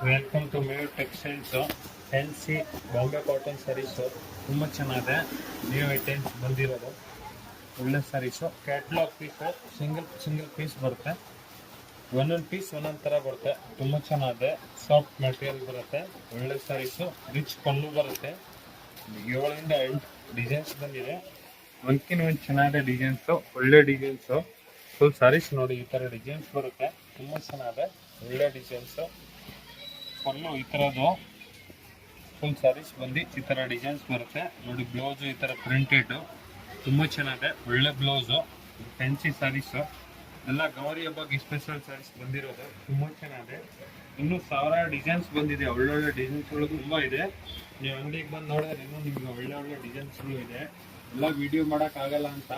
Welcome to Mave textiles fancy Bombay cotton saris ತುಂಬ ಚೆನ್ನಾಗಿದೆ. New items ಬಂದಿರೋದು ಒಳ್ಳೆ saris. Catalogue piece single piece ಬರುತ್ತೆ. ಒಂದೊಂದು ಪೀಸ್ ಒಂದೊಂದು ಥರ ಬರುತ್ತೆ. ತುಂಬ ಚೆನ್ನಾಗಿದೆ. ಸಾಫ್ಟ್ ಮೆಟೀರಿಯಲ್ ಬರುತ್ತೆ. ಒಳ್ಳೆ ಸ್ಯಾರೀಸು. ರಿಚ್ ಪಲ್ಲು ಬರುತ್ತೆ. 7 ಇಂದ 8 ಡಿಸೈನ್ಸ್ ಬಂದಿದೆ. ಒಂದ್ಕಿನ ಒಂದು ಚೆನ್ನಾಗಿದೆ ಡಿಸೈನ್ಸು. ಒಳ್ಳೆ ಡಿಸೈನ್ಸು. ಫುಲ್ ಸ್ಯಾರೀಸ್ ನೋಡಿ ಈ ಥರ ಡಿಸೈನ್ಸ್ ಬರುತ್ತೆ. ತುಂಬ ಚೆನ್ನಾಗಿದೆ. ಒಳ್ಳೆ ಡಿಸೈನ್ಸು. ಫುಲ್ಲು ಈ ಥರದ್ದು ಫುಲ್ ಸ್ಯಾರೀಸ್ ಬಂದು ಈ ಥರ ಡಿಸೈನ್ಸ್ ಬರುತ್ತೆ ನೋಡಿ. ಬ್ಲೌಸು ಈ ಥರ ಪ್ರಿಂಟೆಡ್ ತುಂಬ ಚೆನ್ನಾಗಿದೆ. ಒಳ್ಳೆ ಬ್ಲೌಸು. ಫ್ಯಾನ್ಸಿ ಸ್ಯಾರೀಸು ಎಲ್ಲ ಗೌರಿ ಹಬ್ಬಕ್ಕೆ ಸ್ಪೆಷಲ್ ಸ್ಯಾರೀಸ್ ಬಂದಿರೋದು. ತುಂಬ ಚೆನ್ನಾಗಿದೆ. ಇನ್ನೂ 1000 ಡಿಸೈನ್ಸ್ ಬಂದಿದೆ. ಒಳ್ಳೊಳ್ಳೆ ಡಿಸೈನ್ಸ್ಗಳು ತುಂಬ ಇದೆ. ನೀವು ಅಂಗಡಿಗೆ ಬಂದು ನೋಡಿದ್ರೆ ಇನ್ನೂ ನಿಮ್ಗೆ ಒಳ್ಳೆ ಡಿಸೈನ್ಸ್ಗಳು ಇದೆ. ಎಲ್ಲ ವಿಡಿಯೋ ಮಾಡೋಕ್ಕಾಗಲ್ಲ ಅಂತ